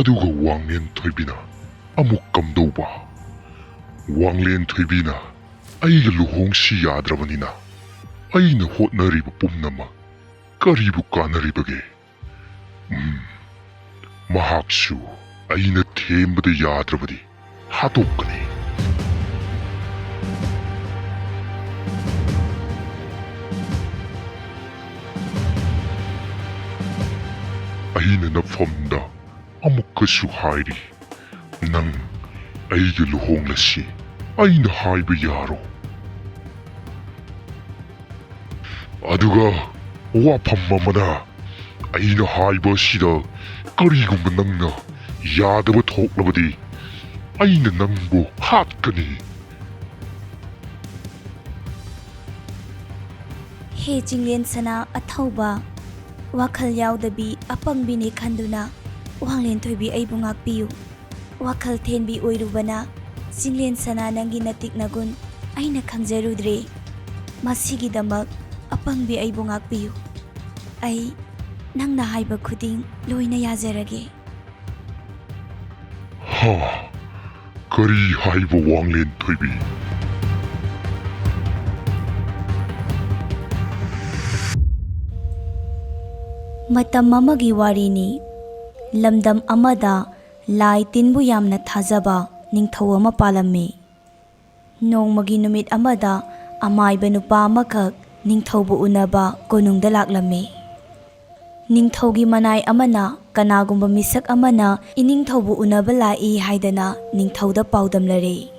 ꯑꯗꯨꯒ ꯋꯥꯡꯂꯦꯟ ꯊꯣꯏꯕꯤꯅ ꯑꯃꯨꯛ ꯀꯝꯗꯧꯕ? ꯋꯥꯡꯂꯦꯟ ꯊꯣꯏꯕꯤꯅ ꯑꯩꯒ ꯂꯨꯍꯣꯡꯁꯤ ꯌꯥꯗ꯭ꯔꯕꯅꯤꯅ ꯑꯩꯅ ꯍꯣꯠꯅꯔꯤꯕ ꯄꯨꯝꯅꯃꯛ ꯀꯔꯤꯕꯨ ꯀꯥꯟꯅꯔꯤꯕꯒꯦ? ꯃꯍꯥꯛꯁꯨ ꯑꯩꯅ ꯊꯦꯝꯕꯗ ꯌꯥꯗ꯭ꯔꯕꯗꯤ ꯍꯥꯠꯇꯣꯛꯀꯅꯤ꯫ ꯑꯩꯅ ꯅꯐꯝꯗ ꯑꯃꯨꯛꯀꯁꯨ ꯍꯥꯏꯔꯤ, ꯅꯪ ꯑꯩꯒ ꯂꯨꯍꯣꯡꯂꯁꯤ ꯑꯩꯅ ꯍꯥꯏꯕ ꯌꯥꯔꯣ? ꯑꯗꯨꯒ ꯋꯥꯐꯝ ꯑꯃꯅ ꯑꯩꯅ ꯍꯥꯏꯕ ꯑꯁꯤꯗ ꯀꯔꯤꯒꯨꯝꯕ ꯅꯪꯅ ꯌꯥꯗꯕ ꯊꯣꯛꯂꯕꯗꯤ ꯑꯩꯅ ꯅꯪꯕꯨ ꯍꯥꯠꯀꯅꯤ꯫ ꯍꯦ ꯆꯤꯡꯂꯦꯟ ꯁꯅꯥ ꯑꯊꯧꯕ, ꯋꯥꯈꯜ ꯌꯥꯎꯗꯕꯤ ꯑꯄꯪꯕꯤꯅꯤ ꯈꯟꯗꯨꯅ ꯋꯥꯡꯂꯦꯟ ꯊꯣꯏꯕꯤ ꯑꯩꯕꯨ ꯉꯥꯛꯄꯤꯌꯨ꯫ ꯋꯥꯈꯜ ꯊꯦꯟꯕꯤ ꯑꯣꯏꯔꯨꯕꯅ ꯆꯤꯡꯂꯦꯟ ꯁꯅꯥ ꯅꯪꯒꯤ ꯅꯇꯤꯛ ꯅꯒꯨꯟ ꯑꯩꯅ ꯈꯪꯖꯔꯨꯗ꯭ꯔꯦ꯫ ꯃꯁꯤꯒꯤꯗꯃꯛ ꯑꯄꯪꯕꯤ ꯑꯩꯕꯨ ꯉꯥꯛꯄꯤꯌꯨ꯫ ꯑꯩ ꯅꯪꯅ ꯍꯥꯏꯕ ꯈꯨꯗꯤꯡ ꯂꯣꯏꯅ ꯌꯥꯖꯔꯒꯦ꯫ ꯀꯔꯤ ꯍꯥꯏꯕ ꯋꯥꯡꯂꯦꯟ ꯊꯣꯏꯕꯤ? ꯃꯇꯝ ꯑꯃꯒꯤ ꯋꯥꯔꯤꯅꯤ꯫ ꯂꯝꯗꯝ ꯑꯃꯗ ꯂꯥꯏ ꯇꯤꯟꯕꯨ ꯌꯥꯝꯅ ꯊꯥꯖꯕ ꯅꯤꯡꯊꯧ ꯑꯃ ꯄꯥꯜꯂꯝꯃꯤ꯫ ꯅꯣꯡꯃꯒꯤ ꯅꯨꯃꯤꯠ ꯑꯃꯗ ꯑꯃꯥꯏꯕ ꯅꯨꯄꯥ ꯑꯃꯈꯛ ꯅꯤꯡꯊꯧꯕꯨ ꯎꯅꯕ ꯀꯣꯅꯨꯡꯗ ꯂꯥꯛꯂꯝꯃꯤ꯫ ꯅꯤꯡꯊꯧꯒꯤ ꯃꯅꯥꯏ ꯑꯃꯅ ꯀꯅꯥꯒꯨꯝꯕ ꯃꯤꯁꯛ ꯑꯃꯅ ꯏꯅꯤꯡꯊꯧꯕꯨ ꯎꯅꯕ ꯂꯥꯛꯏ ꯍꯥꯏꯗꯅ ꯅꯤꯡꯊꯧꯗ ꯄꯥꯎꯗꯝꯂꯔꯦ꯫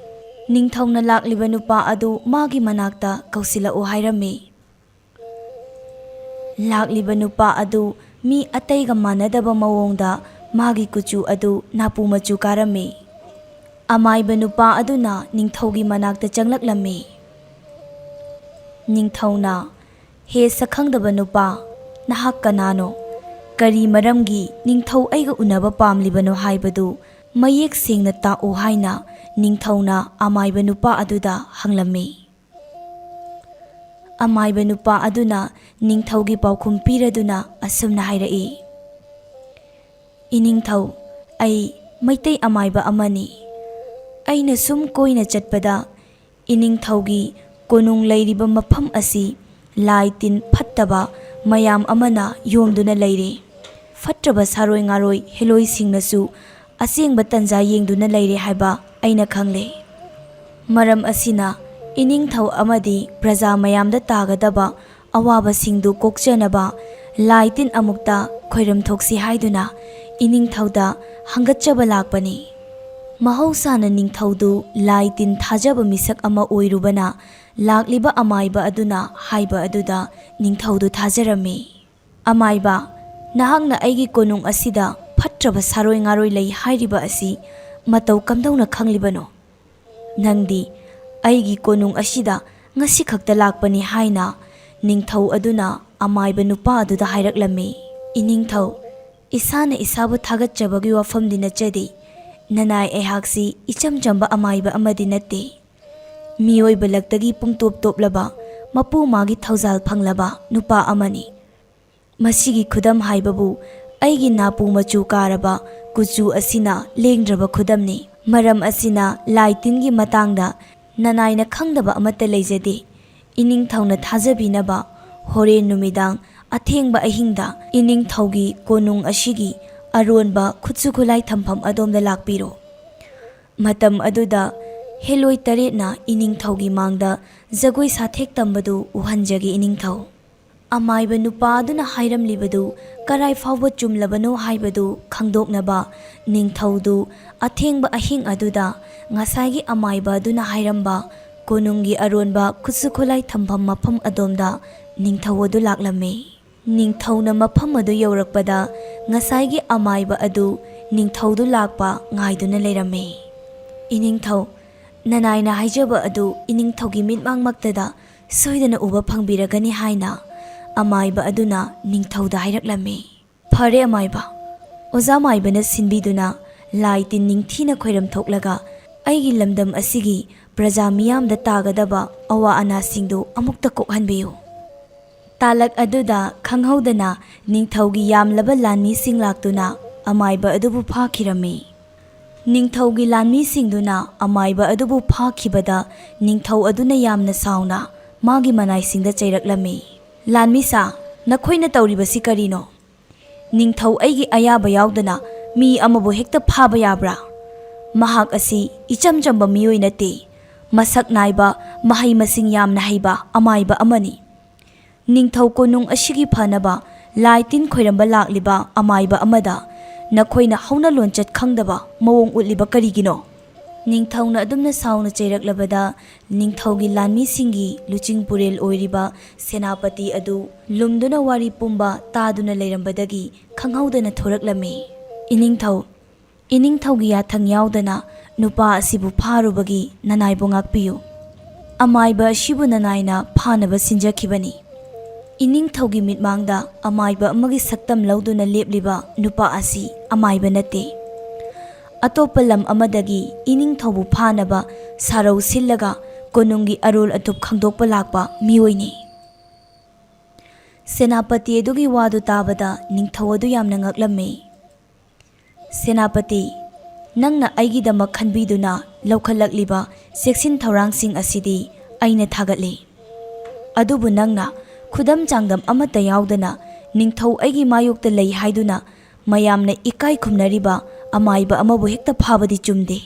ꯅꯤꯡꯊꯧꯅ ꯂꯥꯛꯂꯤꯕ ꯅꯨꯄꯥ ꯑꯗꯨ ꯃꯥꯒꯤ ꯃꯅꯥꯛꯇ ꯀꯧꯁꯤꯜꯂꯛꯎ ꯍꯥꯏꯔꯝꯃꯤ꯫ ꯂꯥꯛꯂꯤꯕ ꯅꯨꯄꯥ ꯑꯗꯨ ꯃꯤ ꯑꯇꯩꯒ ꯃꯥꯟꯅꯗꯕ ꯃꯑꯣꯡꯗ ꯃꯥꯒꯤ ꯀꯨꯆꯨ ꯑꯗꯨ ꯅꯥꯄꯨ ꯃꯆꯨ ꯀꯥꯔꯝꯃꯤ꯫ ꯑꯃꯥꯏꯕ ꯅꯨꯄꯥ ꯑꯗꯨꯅ ꯅꯤꯡꯊꯧꯒꯤ ꯃꯅꯥꯛꯇ ꯆꯪꯂꯛꯂꯝꯃꯤ꯫ ꯅꯤꯡꯊꯧꯅ, ꯍꯦ ꯁꯛꯈꯪꯗꯕ ꯅꯨꯄꯥ, ꯅꯍꯥꯛ ꯀꯅꯥꯅꯣ? ꯀꯔꯤ ꯃꯔꯝꯒꯤ ꯅꯤꯡꯊꯧ ꯑꯩꯒ ꯎꯅꯕ ꯄꯥꯝꯂꯤꯕꯅꯣ ꯍꯥꯏꯕꯗꯨ ꯃꯌꯦꯛ ꯁꯦꯡꯅ ꯇꯥꯛꯎ ꯍꯥꯏꯅ ꯅꯤꯡꯊꯧꯅ ꯑꯃꯥꯏꯕ ꯅꯨꯄꯥ ꯑꯗꯨꯗ ꯍꯪꯂꯝꯃꯤ꯫ ꯑꯃꯥꯏꯕ ꯅꯨꯄꯥ ꯑꯗꯨꯅ ꯅꯤꯡꯊꯧꯒꯤ ꯄꯥꯎꯈꯨꯝ ꯄꯤꯔꯗꯨꯅ ꯑꯁꯨꯝꯅ ꯍꯥꯏꯔꯛꯏ, ꯏꯅꯤꯡꯊꯧ, ꯑꯩ ꯃꯩꯇꯩ ꯑꯃꯥꯏꯕ ꯑꯃꯅꯤ꯫ ꯑꯩꯅ ꯁꯨꯝ ꯀꯣꯏꯅ ꯆꯠꯄꯗ ꯏꯅꯤꯡꯊꯧꯒꯤ ꯀꯣꯅꯨꯡ ꯂꯩꯔꯤꯕ ꯃꯐꯝ ꯑꯁꯤ ꯂꯥꯏ ꯇꯤꯟ ꯐꯠꯇꯕ ꯃꯌꯥꯝ ꯑꯃꯅ ꯌꯣꯝꯗꯨꯅ ꯂꯩꯔꯦ꯫ ꯐꯠꯇ꯭ꯔꯕ ꯁꯥꯔꯣꯏ ꯉꯥꯔꯣꯏ ꯍꯦꯂꯣꯏꯁꯤꯡꯅꯁꯨ ꯑꯁꯦꯡꯕ ꯇꯟꯖꯥ ꯌꯦꯡꯗꯨꯅ ꯂꯩꯔꯦ ꯍꯥꯏꯕ ꯑꯩꯅ ꯈꯪꯂꯦ꯫ ꯃꯔꯝ ꯑꯁꯤꯅ ꯏꯅꯤꯡꯊꯧ ꯑꯃꯗꯤ ꯄ꯭ꯔꯖꯥ ꯃꯌꯥꯝꯗ ꯇꯥꯒꯗꯕ ꯑꯋꯥꯕꯁꯤꯡꯗꯨ ꯀꯣꯛꯆꯅꯕ ꯂꯥꯏ ꯇꯤꯟ ꯑꯃꯨꯛꯇ ꯈꯣꯏꯔꯝ ꯊꯣꯛꯁꯤ ꯍꯥꯏꯗꯨꯅ ꯏꯅꯤꯡꯊꯧꯗ ꯍꯪꯒꯠꯆꯕ ꯂꯥꯛꯄꯅꯤ꯫ ꯃꯍꯧꯁꯥꯅ ꯅꯤꯡꯊꯧꯗꯨ ꯂꯥꯏ ꯇꯤꯟ ꯊꯥꯖꯕ ꯃꯤꯁꯛ ꯑꯃ ꯑꯣꯏꯔꯨꯕꯅ ꯂꯥꯛꯂꯤꯕ ꯑꯃꯥꯏꯕ ꯑꯗꯨꯅ ꯍꯥꯏꯕ ꯑꯗꯨꯗ ꯅꯤꯡꯊꯧꯗꯨ ꯊꯥꯖꯔꯝꯃꯤ꯫ ꯑꯃꯥꯏꯕ, ꯅꯍꯥꯛꯅ ꯑꯩꯒꯤ ꯀꯣꯅꯨꯡ ꯑꯁꯤꯗ ꯐꯠꯇ꯭ꯔꯕ ꯁꯥꯔꯣꯏ ꯉꯥꯔꯣꯏ ꯂꯩ ꯍꯥꯏꯔꯤꯕ ꯑꯁꯤ ꯃꯇꯧ ꯀꯝꯗꯧꯅ ꯈꯪꯂꯤꯕꯅꯣ? ꯅꯪꯗꯤ ꯑꯩꯒꯤ ꯀꯣꯅꯨꯡ ꯑꯁꯤꯗ ꯉꯁꯤ ꯈꯛꯇ ꯂꯥꯛꯄꯅꯤ ꯍꯥꯏꯅ ꯅꯤꯡꯊꯧ ꯑꯗꯨꯅ ꯑꯃꯥꯏꯕ ꯅꯨꯄꯥ ꯑꯗꯨꯗ ꯍꯥꯏꯔꯛꯂꯝꯃꯤ꯫ ꯏꯅꯤꯡꯊꯧ, ꯏꯁꯥꯅ ꯏꯁꯥꯕꯨ ꯊꯥꯒꯠꯆꯕꯒꯤ ꯋꯥꯐꯝꯗꯤ ꯅꯠꯆꯗꯦ꯫ ꯅꯅꯥꯏ ꯑꯩꯍꯥꯛꯁꯤ ꯏꯆꯝ ꯆꯝꯕ ꯑꯃꯥꯏꯕ ꯑꯃꯗꯤ ꯅꯠꯇꯦ꯫ ꯃꯤꯑꯣꯏꯕ ꯂꯛꯇꯒꯤ ꯄꯨꯡꯇꯣꯞ ꯇꯣꯞꯂꯕ ꯃꯄꯨ ꯃꯥꯒꯤ ꯊꯧꯖꯥꯜ ꯐꯪꯂꯕ ꯅꯨꯄꯥ ꯑꯃꯅꯤ꯫ ꯃꯁꯤꯒꯤ ꯈꯨꯗꯝ ꯍꯥꯏꯕꯕꯨ ꯑꯩꯒꯤ ꯅꯥꯄꯨ ꯃꯆꯨ ꯀꯥꯔꯕ ꯀꯨꯆꯨ ꯑꯁꯤꯅ ꯂꯦꯡꯗ꯭ꯔꯕ ꯈꯨꯗꯝꯅꯤ꯫ ꯃꯔꯝ ꯑꯁꯤꯅ ꯂꯥꯏ ꯇꯤꯟꯒꯤ ꯃꯇꯥꯡꯗ ꯅꯅꯥꯏꯅ ꯈꯪꯗꯕ ꯑꯃꯠꯇ ꯂꯩꯖꯗꯦ꯫ ꯏꯅꯤꯡꯊꯧꯅ ꯊꯥꯖꯕꯤꯅꯕ ꯍꯣꯔꯦꯟ ꯅꯨꯃꯤꯗꯥꯡ ꯑꯊꯦꯡꯕ ꯑꯍꯤꯡꯗ ꯏꯅꯤꯡꯊꯧꯒꯤ ꯀꯣꯅꯨꯡ ꯑꯁꯤꯒꯤ ꯑꯔꯣꯟꯕ ꯈꯨꯠꯁꯨ ꯈꯨꯠꯂꯥꯏ ꯊꯝꯐꯝ ꯑꯗꯣꯝꯗ ꯂꯥꯛꯄꯤꯔꯣ꯫ ꯃꯇꯝ ꯑꯗꯨꯗ ꯍꯦꯂꯣꯏ 8ꯅ ꯏꯅꯤꯡꯊꯧꯒꯤ ꯃꯥꯡꯗ ꯖꯒꯣꯏ ꯁꯥꯊꯦꯛ ꯇꯝꯕꯗꯨ ꯎꯍꯟꯖꯒꯦ ꯏꯅꯤꯡꯊꯧ꯫ ꯑꯃꯥꯏꯕ ꯅꯨꯄꯥ ꯑꯗꯨꯅ ꯍꯥꯏꯔꯝꯂꯤꯕꯗꯨ ꯀꯔꯥꯏ ꯐꯥꯎꯕ ꯆꯨꯝꯂꯕꯅꯣ ꯍꯥꯏꯕꯗු ꯈꯪꯗꯣꯛꯅꯕ ꯅꯤꯡꯊꯧꯗꯨ ꯑꯊꯦꯡꯕ ꯑꯍꯤꯡ ꯑꯗꯨꯗ ꯉꯁꯥꯏꯒꯤ ꯑꯃꯥꯏꯕ ꯑꯗꯨꯅ ꯍꯥꯏꯔꯝꯕ ꯀꯣꯅꯨꯡꯒꯤ ꯑꯔꯣꯟꯕ ꯈꯨꯠꯁꯨ ꯈꯨꯠꯂꯥꯏ ꯊꯝꯐꯝ ꯃꯐꯝ ꯑꯗꯣꯝꯗ ꯅꯤꯡꯊꯧ ꯑꯗꯨ ꯂꯥꯛꯂꯝꯃꯤ꯫ ꯅꯤꯡꯊꯧꯅ ꯃꯐꯝ ꯑꯗꯨ ꯌꯧꯔꯛꯄꯗ ꯉꯁꯥꯏꯒꯤ ꯑꯃꯥꯏꯕ ꯑꯗꯨ ꯅꯤꯡꯊꯧꯗꯨ ꯂꯥꯛꯄ ꯉꯥꯏꯗꯨꯅ ꯂꯩꯔꯝꯃꯤ꯫ ꯏꯅꯤꯡꯊꯧ, ꯅꯅꯥꯏꯅ ꯍꯥꯏꯖꯕ ꯑꯗꯨ ꯏꯅꯤꯡꯊꯧꯒꯤ ꯃꯤꯠꯃꯥꯡꯃꯛꯇꯗ ꯁꯣꯏꯗꯅ ꯎꯕ ꯐꯪꯕꯤꯔꯒꯅꯤ ꯍꯥꯏꯅ ꯑꯃꯥꯏꯕ ꯑꯗꯨꯅ ꯅꯤꯡꯊꯧꯗ ꯍꯥꯏꯔꯛꯂꯝꯃꯤ꯫ ꯐꯔꯦ ꯑꯃꯥꯏꯕ, ꯑꯣꯖꯥ ꯃꯥꯏꯕꯅ ꯁꯤꯟꯕꯤꯗꯨꯅ ꯂꯥꯏ ꯇꯤꯟ ꯅꯤꯡꯊꯤꯅ ꯈꯣꯏꯔꯝ ꯊꯣꯛꯂꯒ ꯑꯩꯒꯤ ꯂꯝꯗꯝ ꯑꯁꯤꯒꯤ ꯄ꯭ꯔꯖꯥ ꯃꯤꯌꯥꯝꯗ ꯇꯥꯒꯗꯕ ꯑꯋꯥ ꯑꯅꯥꯁꯤꯡꯗꯨ ꯑꯃꯨꯛꯇ ꯀꯣꯛꯍꯟꯕꯤꯌꯨ꯫ ꯇꯥꯂꯛ ꯑꯗꯨꯗ ꯈꯪꯍꯧꯗꯅ ꯅꯤꯡꯊꯧꯒꯤ ꯌꯥꯝꯂꯕ ꯂꯥꯟꯃꯤꯁꯤꯡ ꯂꯥꯛꯇꯨꯅ ꯑꯃꯥꯏꯕ ꯑꯗꯨꯕꯨ ꯐꯥꯈꯤꯔꯝꯃꯤ꯫ ꯅꯤꯡꯊꯧꯒꯤ ꯂꯥꯟꯃꯤꯁꯤꯡꯗꯨꯅ ꯑꯃꯥꯏꯕ ꯑꯗꯨꯕꯨ ꯐꯥꯈꯤꯕꯗ ꯅꯤꯡꯊꯧ ꯑꯗꯨꯅ ꯌꯥꯝꯅ ꯁꯥꯎꯅ ꯃꯥꯒꯤ ꯃꯅꯥꯏꯁꯤꯡꯗ ꯆꯩꯔꯛꯂꯝꯃꯤ꯫ ꯂꯥꯟꯃꯤꯁꯥ, ꯅꯈꯣꯏꯅ ꯇꯧꯔꯤꯕꯁꯤ ꯀꯔꯤꯅꯣ? ꯅꯤꯡꯊꯧ ꯑꯩꯒꯤ ꯑꯌꯥꯕ ꯌꯥꯎꯗꯅ ꯃꯤ ꯑꯃꯕꯨ ꯍꯦꯛꯇ ꯐꯥꯕ ꯌꯥꯕ꯭ꯔꯥ? ꯃꯍꯥꯛ ꯑꯁꯤ ꯏꯆꯝ ꯆꯝꯕ ꯃꯤꯑꯣꯏ ꯅꯠꯇꯦ, ꯃꯁꯛ ꯅꯥꯏꯕ ꯃꯍꯩ ꯃꯁꯤꯡ ꯌꯥꯝꯅ ꯍꯩꯕ ꯑꯃꯥꯏꯕ ꯑꯃꯅꯤ꯫ ꯅꯤꯡꯊꯧ ꯀꯣꯅꯨꯡ ꯑꯁꯤꯒꯤ ꯐꯅꯕ ꯂꯥꯏ ꯇꯤꯟ ꯈꯣꯏꯔꯝꯕ ꯂꯥꯛꯂꯤꯕ ꯑꯃꯥꯏꯕ ꯑꯃꯗ ꯅꯈꯣꯏꯅ ꯍꯧꯅ ꯂꯣꯟꯆꯠ ꯈꯪꯗꯕ ꯃꯑꯣꯡ ꯎꯠꯂꯤꯕ ꯀꯔꯤꯒꯤꯅꯣ? ꯅꯤꯡꯊꯧꯅ ꯑꯗꯨꯝꯅ ꯁꯥꯎꯅ ꯆꯩꯔꯛꯂꯕꯗ ꯅꯤꯡꯊꯧꯒꯤ ꯂꯥꯟꯃꯤꯁꯤꯡꯒꯤ ꯂꯨꯆꯤꯡ ꯄꯨꯔꯦꯜ ꯑꯣꯏꯔꯤꯕ ꯁꯦꯅꯥꯄꯇꯤ ꯑꯗꯨ ꯂꯨꯝꯗꯨꯅ ꯋꯥꯔꯤ ꯄꯨꯝꯕ ꯇꯥꯗꯨꯅ ꯂꯩꯔꯝꯕꯗꯒꯤ ꯈꯪꯍꯧꯗꯅ ꯊꯣꯔꯛꯂꯝꯃꯤ꯫ ꯏꯅꯤꯡꯊꯧꯒꯤ ꯌꯥꯊꯪ ꯌꯥꯎꯗꯅ ꯅꯨꯄꯥ ꯑꯁꯤꯕꯨ ꯐꯥꯔꯨꯕꯒꯤ ꯅꯅꯥꯏꯕꯨ ꯉꯥꯛꯄꯤꯌꯨ꯫ ꯑꯃꯥꯏꯕ ꯑꯁꯤꯕꯨ ꯅꯅꯥꯏꯅ ꯐꯥꯅꯕ ꯁꯤꯟꯖꯈꯤꯕꯅꯤ꯫ ꯏꯅꯤꯡꯊꯧꯒꯤ ꯃꯤꯠꯃꯥꯡꯗ ꯑꯃꯥꯏꯕ ꯑꯃꯒꯤ ꯁꯛꯇꯝ ꯂꯧꯗꯨꯅ ꯂꯦꯞꯂꯤꯕ ꯅꯨꯄꯥ ꯑꯁꯤ ꯑꯃꯥꯏꯕ ꯅꯠꯇꯦ, ꯑꯇꯣꯞꯄ ꯂꯝ ꯑꯃꯗꯒꯤ ꯏꯅꯤꯡꯊꯧꯕꯨ ꯐꯥꯅꯕ ꯁꯥꯔꯧ ꯁꯤꯜꯂꯒ ꯀꯣꯅꯨꯡꯒꯤ ꯑꯔꯣꯜ ꯑꯊꯨꯞ ꯈꯪꯗꯣꯛꯄ ꯂꯥꯛꯄ ꯃꯤꯑꯣꯏꯅꯤ꯫ ꯁꯦꯅꯥꯄꯇꯤ ꯑꯗꯨꯒꯤ ꯋꯥꯗꯨ ꯇꯥꯕꯗ ꯅꯤꯡꯊꯧ ꯑꯗꯨ ꯌꯥꯝꯅ ꯉꯛꯂꯝꯃꯤ꯫ ꯁꯦꯅꯥꯄꯇꯤ, ꯅꯪꯅ ꯑꯩꯒꯤꯗꯃꯛ ꯈꯟꯕꯤꯗꯨꯅ ꯂꯧꯈꯠꯂꯛꯂꯤꯕ ꯆꯦꯛꯁꯤꯟ ꯊꯧꯔꯥꯡꯁꯤꯡ ꯑꯁꯤꯗꯤ ꯑꯩꯅ ꯊꯥꯒꯠꯂꯤ꯫ ꯑꯗꯨꯕꯨ ꯅꯪꯅ ꯈꯨꯗꯝ ꯆꯥꯡꯗꯝ ꯑꯃꯠꯇ ꯌꯥꯎꯗꯅ ꯅꯤꯡꯊꯧ ꯑꯩꯒꯤ ꯃꯥꯌꯣꯛꯇ ꯂꯩ ꯍꯥꯏꯗꯨꯅ ꯃꯌꯥꯝꯅ ꯏꯀꯥꯏ ꯈꯨꯝꯅꯔꯤꯕ ꯑꯃꯥꯏꯕ ꯑꯃꯕꯨ ꯍꯦꯛꯇ ꯐꯥꯕꯗꯤ ꯆꯨꯝꯗꯦ꯫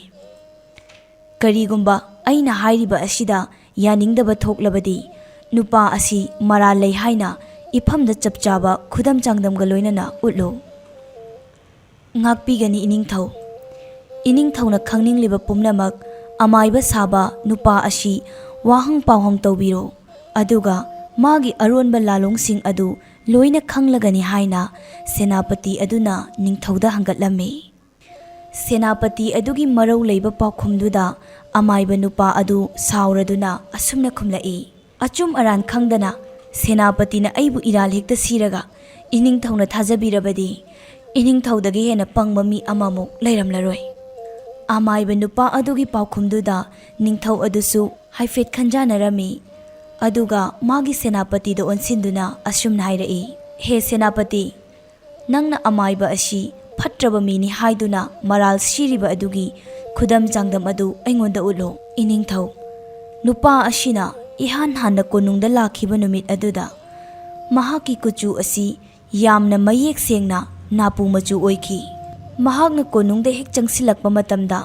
ꯀꯔꯤꯒꯨꯝꯕ ꯑꯩꯅ ꯍꯥꯏꯔꯤꯕ ꯑꯁꯤꯗ ꯌꯥꯅꯤꯡꯗꯕ ꯊꯣꯛꯂꯕꯗꯤ ꯅꯨꯄꯥ ꯑꯁꯤ ꯃꯔꯥꯜ ꯂꯩ ꯍꯥꯏꯅ ꯏꯐꯝꯗ ꯆꯞ ꯆꯥꯕ ꯈꯨꯗꯝ ꯆꯥꯡꯗꯝꯒ ꯂꯣꯏꯅꯅ ꯎꯠꯂꯨ꯫ ꯉꯥꯛꯄꯤꯒꯅꯤ ꯏꯅꯤꯡꯊꯧ꯫ ꯏꯅꯤꯡꯊꯧꯅ ꯈꯪꯅꯤꯡꯂꯤꯕ ꯄꯨꯝꯅꯃꯛ ꯑꯃꯥꯏꯕ ꯁꯥꯕ ꯅꯨꯄꯥ ꯑꯁꯤ ꯋꯥꯍꯪ ꯄꯥꯎꯍꯪ ꯇꯧꯕꯤꯔꯣ, ꯑꯗꯨꯒ ꯃꯥꯒꯤ ꯑꯔꯣꯟꯕ ꯂꯥꯂꯣꯡꯁꯤꯡ ꯑꯗꯨ ꯂꯣꯏꯅ ꯈꯪꯂꯒꯅꯤ ꯍꯥꯏꯅ ꯁꯦꯅꯥꯄꯇꯤ ꯑꯗꯨꯅ ꯅꯤꯡꯊꯧꯗ ꯍꯪꯒꯠꯂꯝꯃꯤ꯫ ꯁꯦꯅꯥꯄꯇꯤ ꯑꯗꯨꯒꯤ ꯃꯔꯧ ꯂꯩꯕ ꯄꯥꯎꯈꯨꯝꯗꯨꯗ ꯑꯃꯥꯏꯕ ꯅꯨꯄా ꯑꯗꯨ ꯁꯥꯎꯔꯗꯨꯅ ꯑꯁꯨꯝꯅ ꯈꯨꯝꯂꯛꯏ꯫ ꯑꯆꯨꯝ ꯑꯔꯥꯟ ꯈꯪꯗꯅ ꯁꯦꯅꯥꯄꯇꯤꯅ ꯑꯩꯕꯨ ꯏꯔꯥꯜ ꯍꯦꯛꯇ ꯁꯤꯔꯒ ꯏꯅꯤꯡꯊꯧꯅ ꯊꯥꯖꯕꯤꯔꯕꯗꯤ ꯏꯅꯤꯡꯊꯧꯗꯒꯤ ꯍꯦꯟꯅ ꯄꯪꯕ ꯃꯤ ꯑꯃꯃꯨꯛ ꯂꯩꯔꯝꯂꯔꯣꯏ꯫ ꯑꯃꯥꯏꯕ ꯅꯨꯄꯥ ꯑꯗꯨꯒꯤ ꯄꯥꯎꯈꯨꯝꯗꯨꯗ ꯅꯤꯡꯊꯧ ꯑꯗꯨꯁꯨ ꯍꯥꯏꯐꯦꯠ ꯈꯟꯖꯥꯅꯔꯝꯃꯤ, ꯑꯗꯨꯒ ꯃꯥꯒꯤ ꯁꯦꯅꯥꯄꯇꯤꯗ ꯑꯣꯟꯁꯤꯟꯗꯨꯅ ꯑꯁꯨꯝꯅ ꯍꯥꯏꯔꯛꯏ꯫ ꯍꯦ ꯁꯦꯅꯥꯄꯇꯤ, ꯅꯪꯅ ꯑꯃꯥꯏꯕ ꯑꯁꯤ ꯐꯠꯇ꯭ꯔꯕ ꯃꯤꯅꯤ ꯍꯥꯏꯗꯨꯅ ꯃꯔꯥꯜ ꯁꯤꯔꯤꯕ ꯑꯗꯨꯒꯤ ꯈꯨꯗꯝ ꯆꯥꯡꯗꯝ ꯑꯗꯨ ꯑꯩꯉꯣꯟꯗ ꯎꯠꯂꯨ꯫ ꯏꯅꯤꯡꯊꯧ, ꯅꯨꯄꯥ ꯑꯁꯤꯅ ꯏꯍꯥꯟ ꯍꯥꯟꯅ ꯀꯣꯅꯨꯡꯗ ꯂꯥꯛꯈꯤꯕ ꯅꯨꯃꯤꯠ ꯑꯗꯨꯗ ꯃꯍꯥꯛꯀꯤ ꯀꯨꯆꯨ ꯑꯁꯤ ꯌꯥꯝꯅ ꯃꯌꯦꯛ ꯁꯦꯡꯅ ꯅꯥꯄꯨ ꯃꯆꯨ ꯑꯣꯏꯈꯤ꯫ ꯃꯍꯥꯛꯅ ꯀꯣꯅꯨꯡꯗ ꯍꯦꯛ ꯆꯪꯁꯤꯜꯂꯛꯄ ꯃꯇꯝꯗ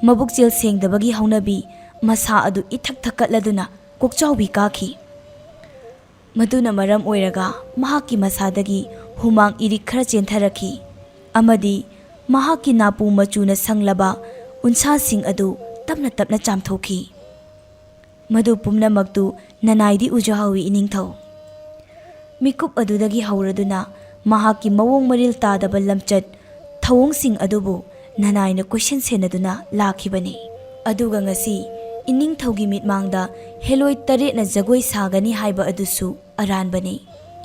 ꯃꯕꯨꯛꯆꯦꯜ ꯁꯦꯡꯗꯕꯒꯤ ꯍꯧꯅꯕꯤ ꯃꯁꯥ ꯑꯗꯨ ꯏꯊꯛ ꯊꯛꯀꯠꯂꯗꯨꯅ ꯀꯣꯛꯆꯥꯎꯕꯤ ꯀꯥꯈꯤ꯫ ꯃꯗꯨꯅ ꯃꯔꯝ ꯑꯣꯏꯔꯒ ꯃꯍꯥꯛꯀꯤ ꯃꯁꯥꯗꯒꯤ ꯍꯨꯃꯥꯡ ꯏꯔꯤꯛ ꯈꯔ ꯆꯦꯟꯊꯔꯛꯈꯤ, ꯑꯃꯗꯤ ꯃꯍꯥꯛꯀꯤ ꯅꯥꯄꯨ ꯃꯆꯨꯅ ꯁꯪꯂꯕ ꯎꯟꯁꯥꯁꯤꯡ ꯑꯗꯨ ꯇꯞꯅ ꯇꯞꯅ ꯆꯥꯝꯊꯣꯛꯈꯤ꯫ ꯃꯗꯨ ꯄꯨꯝꯅꯃꯛꯇꯨ ꯅꯅꯥꯏꯗꯤ ꯎꯖꯍꯧꯏ ꯏꯅꯤꯡꯊꯧ꯫ ꯃꯤꯀꯨꯞ ꯑꯗꯨꯗꯒꯤ ꯍꯧꯔꯗꯨꯅ ꯃꯍꯥꯛꯀꯤ ꯃꯑꯣꯡ ꯃꯔꯤꯜ ꯇꯥꯗꯕ ꯂꯝꯆꯠ ꯊꯧꯑꯣꯡꯁꯤꯡ ꯑꯗꯨꯕꯨ ꯅꯅꯥꯏꯅ ꯀꯣꯏꯁꯟ ꯁꯦꯟꯅꯗꯨꯅ ꯂꯥꯛꯈꯤꯕꯅꯤ꯫ ꯑꯗꯨꯒ ꯉꯁꯤ ꯏꯅꯤꯡꯊꯧꯒꯤ ꯃꯤꯠꯃꯥꯡꯗ ꯍꯦꯂꯣꯏ 8ꯅ ꯖꯒꯣꯏ ꯁꯥꯒꯅꯤ ꯍꯥꯏꯕ ꯑꯗꯨꯁꯨ ꯑꯔꯥꯟꯕꯅꯤ꯫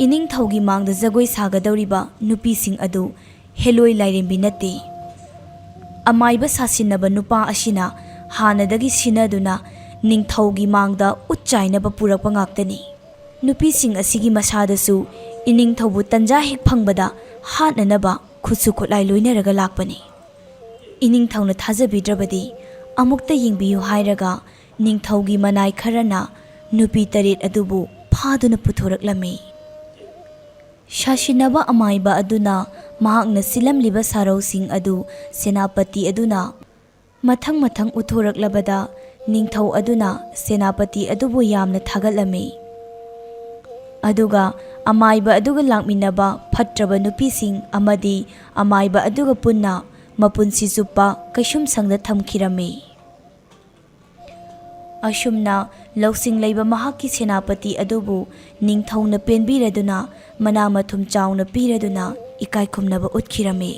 ꯏꯅꯤꯡꯊꯧꯒꯤ ꯃꯥꯡꯗ ꯖꯒꯣꯏ ꯁꯥꯒꯗꯧꯔꯤꯕ ꯅꯨꯄꯤꯁꯤꯡ ꯑꯗꯨ ꯍꯦꯂꯣꯏ ꯂꯥꯏꯔꯦꯝꯕꯤ ꯅꯠꯇꯦ꯫ ꯑꯃꯥꯏꯕ ꯁꯥꯁꯤꯟꯅꯕ ꯅꯨꯄꯥ ꯑꯁꯤꯅ ꯍꯥꯟꯅꯗꯒꯤ ꯁꯤꯟꯅꯗꯨꯅ ꯅꯤꯡꯊꯧꯒꯤ ꯃꯥꯡꯗ ꯎꯠ ꯆꯥꯏꯅꯕ ꯄꯨꯔꯛꯄ ꯉꯥꯛꯇꯅꯤ꯫ ꯅꯨꯄꯤꯁꯤꯡ ꯑꯁꯤꯒꯤ ꯃꯁꯥꯗꯁꯨ ꯏꯅꯤꯡꯊꯧꯕꯨ ꯇꯟꯖꯥ ꯍꯦꯛ ꯐꯪꯕꯗ ꯍꯥꯠꯅꯅꯕ ꯈꯨꯠꯁꯨ ꯈꯨꯠꯂꯥꯏ ꯂꯣꯏꯅꯔꯒ ꯂꯥꯛꯄꯅꯤ꯫ ꯏꯅꯤꯡꯊꯧꯅ ꯊꯥꯖꯕꯤꯗ꯭ꯔꯕꯗꯤ ꯑꯃꯨꯛꯇ ꯌꯦꯡꯕꯤꯌꯨ ꯍꯥꯏꯔꯒ ꯅꯤꯡꯊꯧꯒꯤ ꯃꯅꯥꯏ ꯈꯔꯅ ꯅꯨꯄꯤ 8 ꯑꯗꯨꯕꯨ ꯐꯥꯗꯨꯅ ꯄꯨꯊꯣꯔꯛꯂꯝꯃꯤ꯫ ꯁꯥꯁꯤꯟꯅꯕ ꯑꯃꯥꯏꯕ ꯑꯗꯨꯅ ꯃꯍꯥꯛꯅ ꯁꯤꯜꯂꯝꯂꯤꯕ ꯁꯥꯔꯧꯁꯤꯡ ꯑꯗꯨ ꯁꯦꯅꯥꯄꯇꯤ ꯑꯗꯨꯅ ꯃꯊꯪ ꯃꯊꯪ ꯎꯠꯊꯣꯔꯛꯂꯕꯗ ꯅꯤꯡꯊꯧ ꯑꯗꯨꯅ ꯁꯦꯅꯥꯄꯇꯤ ꯑꯗꯨꯕꯨ ꯌꯥꯝꯅ ꯊꯥꯒꯠꯂꯝꯃꯤ꯫ ꯑꯗꯨꯒ ꯑꯃꯥꯏꯕ ꯑꯗꯨꯒ ꯂꯥꯛꯃꯤꯟꯅꯕ ꯐꯠꯇ꯭ꯔꯕ ꯅꯨꯄꯤꯁꯤꯡ ꯑꯃꯗꯤ ꯑꯃꯥꯏꯕ ꯑꯗꯨꯒ ꯄꯨꯟꯅ ꯃꯄꯨꯟꯁꯤ ꯆꯨꯞꯄ ꯀꯩꯁꯨꯝꯁꯪꯗ ꯊꯝꯈꯤꯔꯝꯃꯤ꯫ ꯑꯁꯨꯝꯅ ꯂꯧꯁꯤꯡ ꯂꯩꯕ ꯃꯍꯥꯛꯀꯤ ꯁꯦꯅꯥꯄꯇꯤ ꯑꯗꯨꯕꯨ ꯅꯤꯡꯊꯧꯅ ꯄꯦꯟꯕꯤꯔꯗꯨꯅ ꯃꯅꯥ ꯃꯊꯨꯝ ꯆꯥꯎꯅ ꯄꯤꯔꯗꯨꯅ ꯏꯀꯥꯏ ꯈꯨꯝꯅꯕ ꯎꯠꯈꯤꯔꯝꯃꯤ꯫